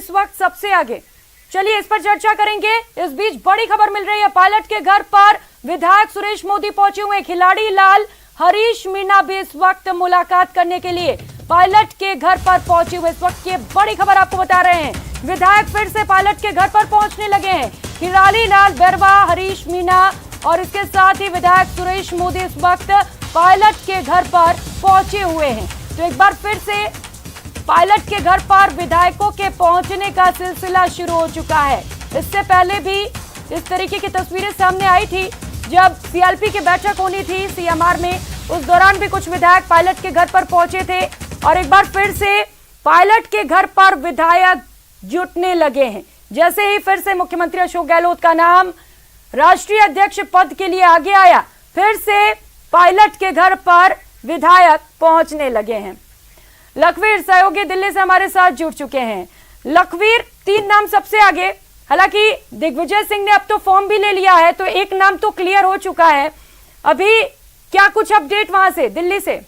इस वक्त सबसे आगे, चलिए इस पर चर्चा करेंगे। इस बीच बड़ी खबर मिल रही है, पायलट के घर पर विधायक सुरेश मोदी पहुंचे हुए। खिलाड़ी लाल हरीश मीणा भी इस वक्त मुलाकात करने के लिए पायलट के घर पर पहुंचे हुए। इस वक्त की बड़ी खबर आपको बता रहे हैं, विधायक फिर से पायलट के घर पर पहुंचने लगे हैं। खिलाड़ी लाल बैरवा, हरीश मीणा और इसके साथ ही विधायक सुरेश मोदी इस वक्त पायलट के घर पर पहुंचे हुए हैं। तो एक बार फिर से पायलट के घर पर विधायकों के पहुंचने का सिलसिला शुरू हो चुका है। इससे पहले भी इस तरीके की तस्वीरें सामने आई थी जब सीएलपी की बैठक होनी थी सीएमआर में, उस दौरान भी कुछ विधायक पायलट के घर पर पहुंचे थे और एक बार फिर से पायलट के घर पर विधायक जुटने लगे हैं। जैसे ही फिर से मुख्यमंत्री अशोक गहलोत का नाम राष्ट्रीय अध्यक्ष पद के लिए आगे आया, फिर से पायलट के घर पर विधायक पहुंचने लगे हैं। लखवीर सहयोगी दिल्ली से हमारे साथ जुड़ चुके हैं। लखवीर, 3 नाम सबसे आगे, हालांकि दिग्विजय सिंह ने अब तो फॉर्म भी ले लिया है, तो एक नाम तो क्लियर हो चुका है। अभी क्या कुछ अपडेट वहां से, दिल्ली से?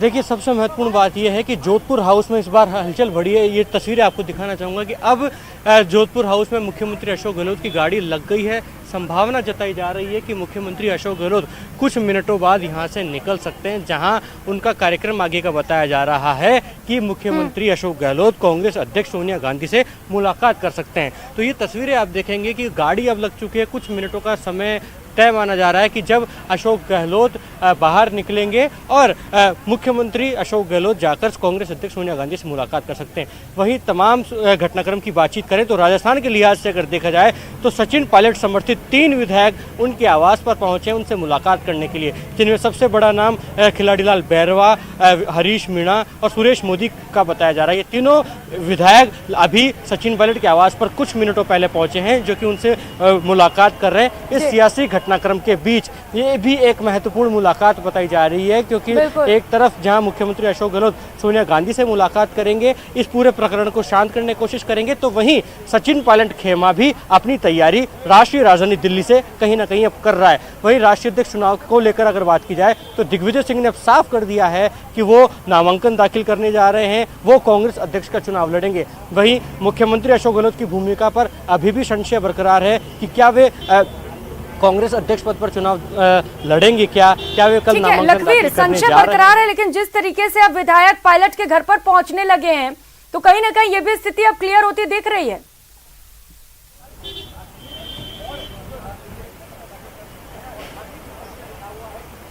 देखिए, सबसे महत्वपूर्ण बात यह है कि जोधपुर हाउस में इस बार हलचल बढ़ी है। ये तस्वीरें आपको दिखाना चाहूँगा कि अब जोधपुर हाउस में मुख्यमंत्री अशोक गहलोत की गाड़ी लग गई है। संभावना जताई जा रही है कि मुख्यमंत्री अशोक गहलोत कुछ मिनटों बाद यहां से निकल सकते हैं, जहां उनका कार्यक्रम आगे का बताया जा रहा है कि मुख्यमंत्री अशोक गहलोत कांग्रेस अध्यक्ष सोनिया गांधी से मुलाकात कर सकते हैं। तो ये तस्वीरें आप देखेंगे कि गाड़ी अब लग चुकी है। कुछ मिनटों का समय तय माना जा रहा है कि जब अशोक गहलोत बाहर निकलेंगे और मुख्यमंत्री अशोक गहलोत जाकर कांग्रेस अध्यक्ष सोनिया गांधी से मुलाकात कर सकते हैं। वहीं तमाम घटनाक्रम की बातचीत करें तो राजस्थान के लिहाज से अगर देखा जाए तो सचिन पायलट समर्थित 3 विधायक उनके आवास पर पहुंचे उनसे मुलाकात करने के लिए, जिनमें सबसे बड़ा नाम खिलाड़ी लाल बैरवा, हरीश मीणा और सुरेश मोदी का बताया जा रहा है। ये तीनों विधायक अभी सचिन पायलट के आवास पर कुछ मिनटों पहले पहुंचे हैं, जो कि उनसे मुलाकात कर रहे हैं। इस सियासी घटनाक्रम के बीच ये भी एक महत्वपूर्ण मुलाकात बताई जा रही है, क्योंकि एक तरफ जहां मुख्यमंत्री अशोक गहलोत सोनिया गांधी से मुलाकात करेंगे, इस पूरे प्रकरण को शांत करने की कोशिश करेंगे, तो वहीं सचिन पायलट खेमा भी अपनी तैयारी राष्ट्रीय राजधानी दिल्ली से कहीं ना कहीं अब कर रहा है। वहीं राष्ट्रीय अध्यक्ष चुनाव को लेकर अगर बात की जाए तो दिग्विजय सिंह ने अब साफ कर दिया है कि वो नामांकन दाखिल करने जा रहे हैं, वो कांग्रेस अध्यक्ष का चुनाव लड़ेंगे। वहीं मुख्यमंत्री अशोक गहलोत की भूमिका पर अभी भी संशय बरकरार है कि क्या वे कांग्रेस अध्यक्ष पद पर चुनाव लड़ेंगे, क्या वे कल नामांकन दाखिल करने जा रहे हैं? संशय बरकरार है, लेकिन जिस तरीके से अब विधायक पायलट के घर पर पहुंचने लगे हैं, तो कहीं ना कहीं ये भी स्थिति अब क्लियर होती दिख रही है।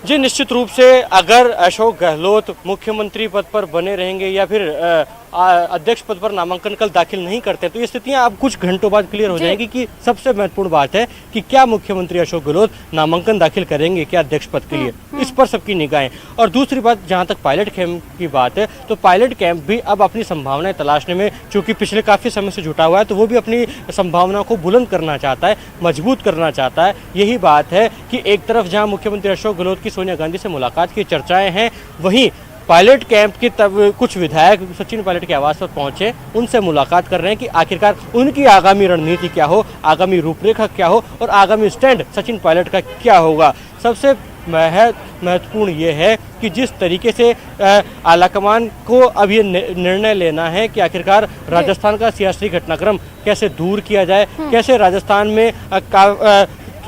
जी, निश्चित रूप से अगर अशोक गहलोत मुख्यमंत्री पद पर बने रहेंगे या फिर अध्यक्ष पद पर नामांकन कल दाखिल नहीं करते, तो ये स्थितियां अब कुछ घंटों बाद क्लियर हो जाएगी कि सबसे महत्वपूर्ण बात है कि क्या मुख्यमंत्री अशोक गहलोत नामांकन दाखिल करेंगे क्या अध्यक्ष पद के लिए, इस पर सबकी निगाहें। और दूसरी बात, जहां तक पायलट कैंप की बात है, तो पायलट कैंप भी अब अपनी संभावनाएं तलाशने में, चूंकि पिछले काफी समय से जुटा हुआ है, तो वो भी अपनी संभावनाओं को बुलंद करना चाहता है, मजबूत करना चाहता है। यही बात है कि एक तरफ जहां मुख्यमंत्री अशोक गहलोत की सोनिया गांधी से मुलाकात की चर्चाएं हैं, वहीं पायलट कैंप के तब कुछ विधायक सचिन पायलट के आवास पर पहुंचे, उनसे मुलाकात कर रहे हैं कि आखिरकार उनकी आगामी रणनीति क्या हो, आगामी रूपरेखा क्या हो और आगामी स्टैंड सचिन पायलट का क्या होगा। सबसे महत्वपूर्ण ये है कि जिस तरीके से आलाकमान को अब ये निर्णय लेना है कि आखिरकार राजस्थान का सियासी घटनाक्रम कैसे दूर किया जाए, कैसे राजस्थान में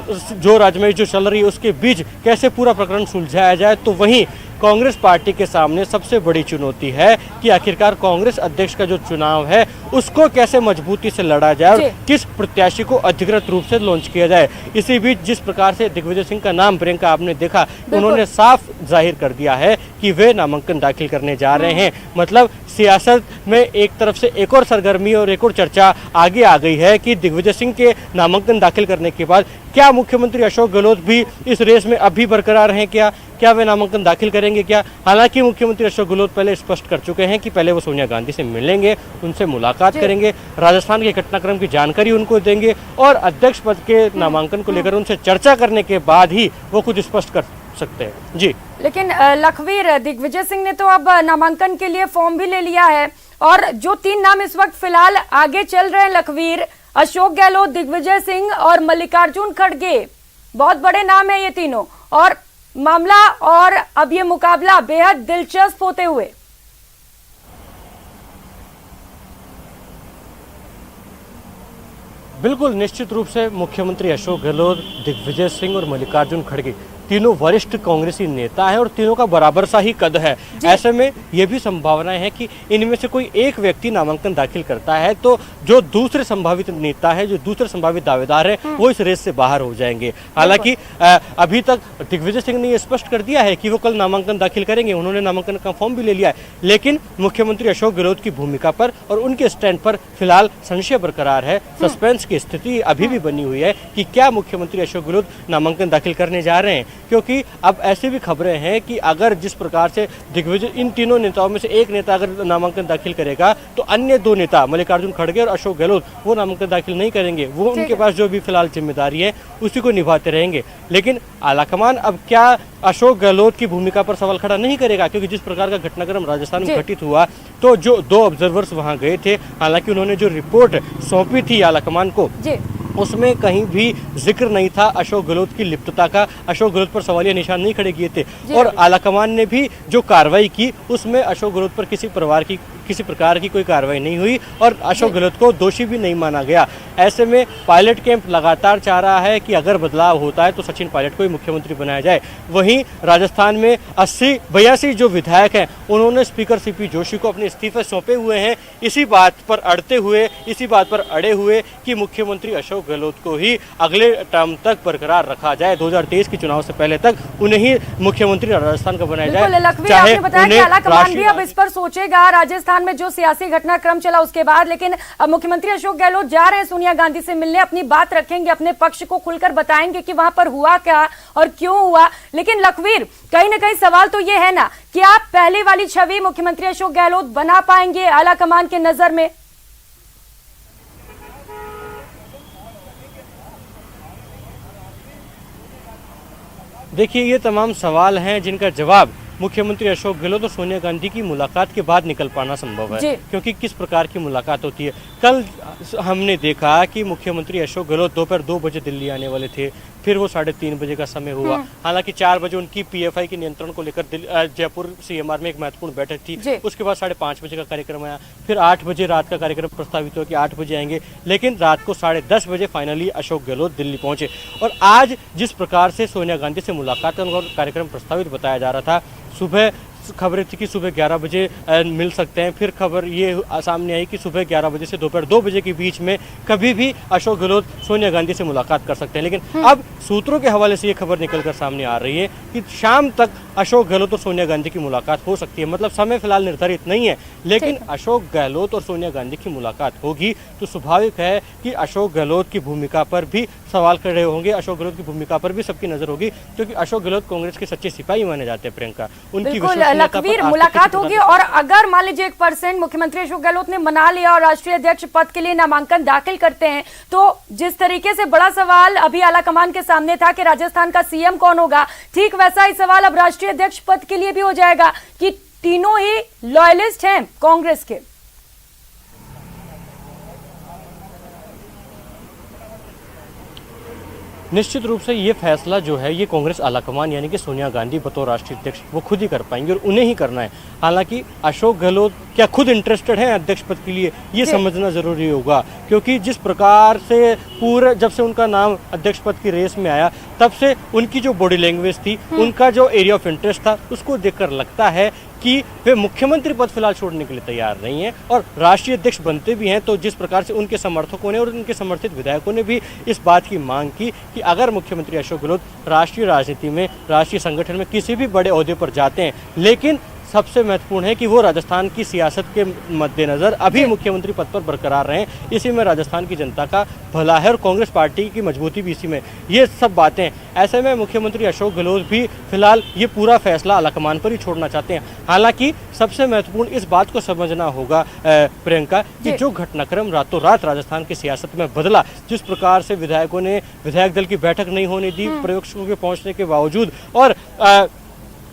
जो राजनीति जो चल रही है उसके बीच कैसे पूरा प्रकरण सुलझाया जाए, तो वहीं कांग्रेस पार्टी के सामने सबसे बड़ी चुनौती है कि आखिरकार कांग्रेस अध्यक्ष का जो चुनाव है उसको कैसे मजबूती से लड़ा जाए और किस प्रत्याशी को अधिकृत रूप से लॉन्च किया जाए। इसी बीच जिस प्रकार से दिग्विजय सिंह का नाम प्रियंका आपने देखा, उन्होंने साफ जाहिर कर दिया है कि वे नामांकन दाखिल करने जा रहे हैं। मतलब सियासत में एक तरफ से एक और सरगर्मी और एक और चर्चा आगे आ गई है कि दिग्विजय सिंह के नामांकन दाखिल करने के बाद क्या मुख्यमंत्री अशोक गहलोत भी इस रेस में अभी बरकरार हैं, क्या वे नामांकन दाखिल करेंगे क्या? हालांकि मुख्यमंत्री अशोक गहलोत पहले स्पष्ट कर चुके हैं कि पहले वो सोनिया गांधी से मिलेंगे, उनसे मुलाकात करेंगे, राजस्थान के घटनाक्रम की जानकारी उनको देंगे और अध्यक्ष पद के नामांकन को लेकर उनसे चर्चा करने के बाद ही वो कुछ स्पष्ट कर सकते हैं। जी, लेकिन लखवीर, दिग्विजय सिंह ने तो अब नामांकन के लिए फॉर्म भी ले लिया है और जो 3 नाम इस वक्त फिलहाल आगे चल रहे हैं लखवीर, अशोक गहलोत, दिग्विजय सिंह और मल्लिकार्जुन खड़गे, बहुत बड़े नाम है ये तीनों। और मामला और अब ये मुकाबला बेहद दिलचस्प होते हुए। बिल्कुल निश्चित रूप से मुख्यमंत्री अशोक गहलोत, दिग्विजय सिंह और मल्लिकार्जुन खड़गे तीनों वरिष्ठ कांग्रेसी नेता हैं और तीनों का बराबर सा ही कद है। ऐसे में यह भी संभावनाएं हैं कि इनमें से कोई एक व्यक्ति नामांकन दाखिल करता है तो जो दूसरे संभावित नेता है, जो दूसरे संभावित दावेदार है, वो इस रेस से बाहर हो जाएंगे। हालांकि अभी तक दिग्विजय सिंह ने यह स्पष्ट कर दिया है कि वो कल नामांकन दाखिल करेंगे, उन्होंने नामांकन का फॉर्म भी ले लिया है। लेकिन मुख्यमंत्री अशोक गहलोत की भूमिका पर और उनके स्टैंड पर फिलहाल संशय बरकरार है। सस्पेंस की स्थिति अभी भी बनी हुई है कि क्या मुख्यमंत्री अशोक गहलोत नामांकन दाखिल करने जा रहे हैं, क्योंकि अब ऐसी भी खबरें हैं कि अगर जिस प्रकार से दिग्विजय, इन तीनों नेताओं में से एक नेता अगर नामांकन दाखिल करेगा तो अन्य दो नेता मल्लिकार्जुन खड़गे और अशोक गहलोत वो नामांकन दाखिल नहीं करेंगे। वो उनके पास जो भी फिलहाल जिम्मेदारी है उसी को निभाते रहेंगे। लेकिन आलाकमान अब क्या अशोक गहलोत की भूमिका पर सवाल खड़ा नहीं करेगा, क्योंकि जिस प्रकार का घटनाक्रम राजस्थान में घटित हुआ तो जो 2 ऑब्जर्वर्स वहां गए थे, हालांकि उन्होंने जो रिपोर्ट सौंपी थी आलाकमान को उसमें कहीं भी जिक्र नहीं था अशोक गहलोत की लिप्तता का। अशोक गहलोत पर सवालिया निशान नहीं खड़े किए थे और आलाकमान ने भी जो कार्रवाई की उसमें अशोक गहलोत पर किसी प्रकार की कोई कार्रवाई नहीं हुई और अशोक गहलोत को दोषी भी नहीं माना गया। ऐसे में पायलट कैंप लगातार चाह रहा है कि अगर बदलाव होता है तो सचिन पायलट को ही मुख्यमंत्री बनाया जाए। वहीं राजस्थान में 82 जो विधायक हैं उन्होंने स्पीकर सीपी जोशी को अपने इस्तीफे सौंपे हुए हैं, इसी बात पर अड़े हुए कि मुख्यमंत्री अशोक गहलोत को ही अगले टर्म तक बरकरार रखा जाए, 2023 के चुनाव से पहले तक उन्हें ही मुख्यमंत्री राजस्थान का बनाया जाए। आपने बताया कि आलाकमान भी अब इस पर सोचेगा राजस्थान में जो सियासी घटनाक्रम चला उसके बाद, लेकिन अब मुख्यमंत्री अशोक गहलोत जा रहे हैं सोनिया गांधी से मिलने, अपनी बात रखेंगे, अपने पक्ष को खुलकर बताएंगे कि वहां पर हुआ क्या और क्यों हुआ। लेकिन लखवीर, कहीं ना कहीं सवाल तो ये है ना कि आप पहले वाली छवि मुख्यमंत्री अशोक गहलोत बना पाएंगे आलाकमान के नजर में? देखिए, ये तमाम सवाल हैं जिनका जवाब मुख्यमंत्री अशोक गहलोत और सोनिया गांधी की मुलाकात के बाद निकल पाना संभव है, क्योंकि किस प्रकार की मुलाकात होती है। कल हमने देखा कि मुख्यमंत्री अशोक गहलोत दोपहर 2 बजे दिल्ली आने वाले थे, फिर वो 3:30 बजे का समय हुआ। हालांकि 4 बजे उनकी पीएफआई के नियंत्रण को लेकर जयपुर सीएमआर में एक महत्वपूर्ण बैठक थी, उसके बाद 5:30 बजे का कार्यक्रम आया, फिर 8 बजे रात का कार्यक्रम प्रस्तावित हुआ कि 8 बजे आएंगे, लेकिन रात को 10:30 बजे फाइनली अशोक गहलोत दिल्ली पहुंचे। और आज जिस प्रकार से सोनिया गांधी से मुलाकात का कार्यक्रम प्रस्तावित बताया जा रहा था, सुबह खबरें थी कि सुबह 11 बजे मिल सकते हैं, फिर खबर ये सामने आई कि सुबह 11 बजे से दोपहर 2 बजे के बीच में कभी भी अशोक गहलोत सोनिया गांधी से मुलाकात कर सकते हैं। लेकिन अब सूत्रों के हवाले से ये खबर निकलकर सामने आ रही है कि शाम तक अशोक गहलोत और सोनिया गांधी की मुलाकात हो सकती है। मतलब समय फिलहाल निर्धारित नहीं है, लेकिन अशोक गहलोत और सोनिया गांधी की मुलाकात होगी तो स्वाभाविक है कि अशोक गहलोत की भूमिका पर भी सवाल खड़े होंगे, अशोक गहलोत की भूमिका पर भी सबकी नजर होगी, क्योंकि अशोक गहलोत कांग्रेस के सच्चे सिपाही माने जाते हैं। प्रियंका, उनकी लखवीर, मुलाकात होगी और अगर मान लीजिए 1% मुख्यमंत्री अशोक गहलोत ने मना लिया और राष्ट्रीय अध्यक्ष पद के लिए नामांकन दाखिल करते हैं, तो जिस तरीके से बड़ा सवाल अभी आलाकमान के सामने था कि राजस्थान का सीएम कौन होगा, ठीक वैसा ही सवाल अब राष्ट्रीय अध्यक्ष पद के लिए भी हो जाएगा कि तीनों ही लॉयलिस्ट हैं कांग्रेस के। निश्चित रूप से ये फैसला जो है ये कांग्रेस आलाकमान यानी कि सोनिया गांधी बतौर राष्ट्रीय अध्यक्ष वो खुद ही कर पाएंगे और उन्हें ही करना है। हालांकि अशोक गहलोत क्या खुद इंटरेस्टेड हैं अध्यक्ष पद के लिए, ये समझना जरूरी होगा, क्योंकि जिस प्रकार से पूरे जब से उनका नाम अध्यक्ष पद की रेस में आया तब से उनकी जो बॉडी लैंग्वेज थी, उनका जो एरिया ऑफ इंटरेस्ट था, उसको देखकर लगता है कि वे मुख्यमंत्री पद फिलहाल छोड़ने के लिए तैयार नहीं हैं और राष्ट्रीय अध्यक्ष बनते भी हैं तो जिस प्रकार से उनके समर्थकों ने और उनके समर्थित विधायकों ने भी इस बात की मांग की कि अगर मुख्यमंत्री अशोक गहलोत राष्ट्रीय राजनीति में, राष्ट्रीय संगठन में किसी भी बड़े ओहदे पर जाते हैं, लेकिन सबसे महत्वपूर्ण है कि वो राजस्थान की सियासत के मद्देनजर अभी मुख्यमंत्री पद पर बरकरार रहें, इसी में राजस्थान की जनता का भला है और कांग्रेस पार्टी की मजबूती भी इसी में, ये सब बातें। ऐसे में मुख्यमंत्री अशोक गहलोत भी फिलहाल ये पूरा फैसला आलाकमान पर ही छोड़ना चाहते हैं। हालांकि सबसे महत्वपूर्ण इस बात को समझना होगा प्रियंका कि जो घटनाक्रम रातों रात राजस्थान की सियासत में बदला, जिस प्रकार से विधायकों ने विधायक दल की बैठक नहीं होने दी प्रयोगों के पहुंचने के बावजूद, और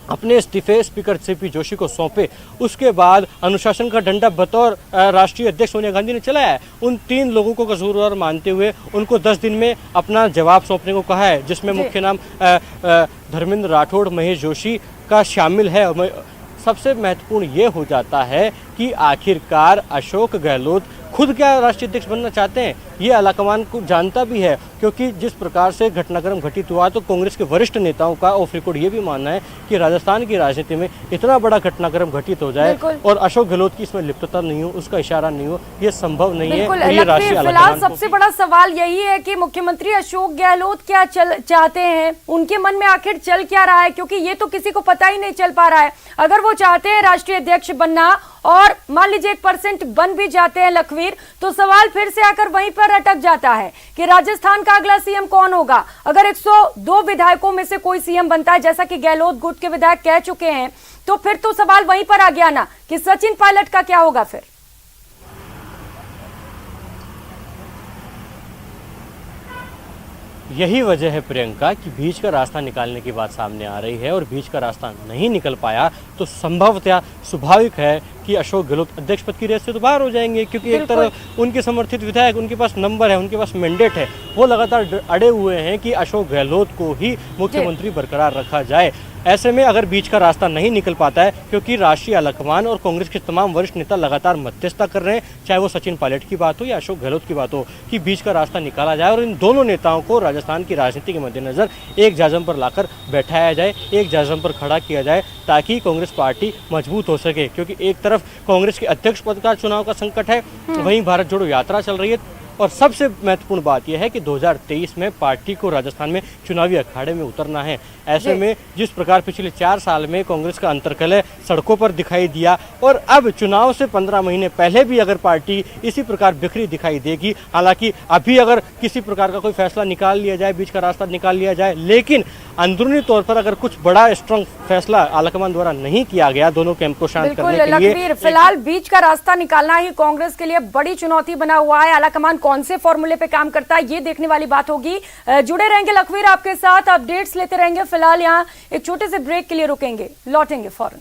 अपने इस्तीफे स्पीकर सीपी जोशी को सौंपे, उसके बाद अनुशासन का डंडा बतौर राष्ट्रीय अध्यक्ष सोनिया गांधी ने चलाया है। उन 3 लोगों को कसूरवार मानते हुए उनको 10 दिन में अपना जवाब सौंपने को कहा है, जिसमें मुख्य नाम धर्मेंद्र राठौड़, महेश जोशी का शामिल है। सबसे महत्वपूर्ण ये हो जाता है कि आखिरकार अशोक गहलोत खुद क्या राष्ट्रीय अध्यक्ष बनना चाहते हैं, ये आलाकमान को जानता भी है, क्योंकि जिस प्रकार से घटनाक्रम घटित हुआ तो कांग्रेस के वरिष्ठ नेताओं का ऑफ रिकॉर्ड ये भी मानना है कि राजस्थान की राजनीति में इतना बड़ा घटनाक्रम घटित हो जाए और अशोक गहलोत की इसमें लिप्तता नहीं हो, उसका इशारा नहीं हो, ये संभव नहीं है। और ये राष्ट्रीय फिलहाल सबसे बड़ा सवाल यही है कि मुख्यमंत्री अशोक गहलोत क्या चाहते हैं, उनके मन में आखिर चल क्या रहा है, क्योंकि ये तो किसी को पता ही नहीं चल पा रहा है। अगर वो चाहते हैं राष्ट्रीय अध्यक्ष बनना और मान लीजिए 1% बन भी जाते हैं लखवीर, तो सवाल फिर से आकर वहीं पर अटक जाता है कि राजस्थान का अगला सीएम कौन होगा। अगर 102 विधायकों में से कोई सीएम बनता है, जैसा कि गहलोत गुट के विधायक कह चुके हैं, तो फिर तो सवाल वहीं पर आ गया ना कि सचिन पायलट का क्या होगा फिर। यही वजह है प्रियंका कि बीच का रास्ता निकालने की बात सामने आ रही है, और बीच का रास्ता नहीं निकल पाया तो संभवतः स्वाभाविक है कि अशोक गहलोत अध्यक्ष पद की रेस से तो बाहर हो जाएंगे, क्योंकि एक तरफ उनके समर्थित विधायक, उनके पास नंबर है, उनके पास मैंडेट है, वो लगातार अड़े हुए हैं कि अशोक गहलोत को ही मुख्यमंत्री बरकरार रखा जाए। ऐसे में अगर बीच का रास्ता नहीं निकल पाता है, क्योंकि राष्ट्रीय आलाकमान और कांग्रेस के तमाम वरिष्ठ नेता लगातार मध्यस्थता कर रहे हैं, चाहे वो सचिन पायलट की बात हो या अशोक गहलोत की बात हो, कि बीच का रास्ता निकाला जाए और इन दोनों नेताओं को राजस्थान की राजनीति के मद्देनजर एक जाजम पर लाकर बैठाया जाए, एक जाजम पर खड़ा किया जाए, ताकि कांग्रेस पार्टी मजबूत हो सके। क्योंकि एक तरफ कांग्रेस के अध्यक्ष पद का चुनाव का संकट है, वहीं भारत जोड़ो यात्रा चल रही है, और सबसे महत्वपूर्ण बात यह है कि 2023 में पार्टी को राजस्थान में चुनावी अखाड़े में उतरना है। ऐसे में जिस प्रकार पिछले 4 साल में कांग्रेस का अंतर्कलह सड़कों पर दिखाई दिया, और अब चुनाव से 15 महीने पहले भी अगर पार्टी इसी प्रकार बिखरी दिखाई देगी, हालांकि अभी अगर किसी प्रकार का कोई फैसला निकाल लिया जाए, बीच का रास्ता निकाल लिया जाए, लेकिन अंदरूनी तौर पर अगर कुछ बड़ा स्ट्रांग फैसला आलाकमान द्वारा नहीं किया गया दोनों कैंप को शांत करने के लिए, फिलहाल बीच का रास्ता निकालना ही कांग्रेस के लिए बड़ी चुनौती बना हुआ है। आलाकमान कौन से फॉर्मूले पे काम करता है, ये देखने वाली बात होगी। जुड़े रहेंगे लखवीर, आपके साथ अपडेट्स लेते रहेंगे। फिलहाल यहाँ एक छोटे से ब्रेक के लिए रुकेंगे, लौटेंगे फौरन।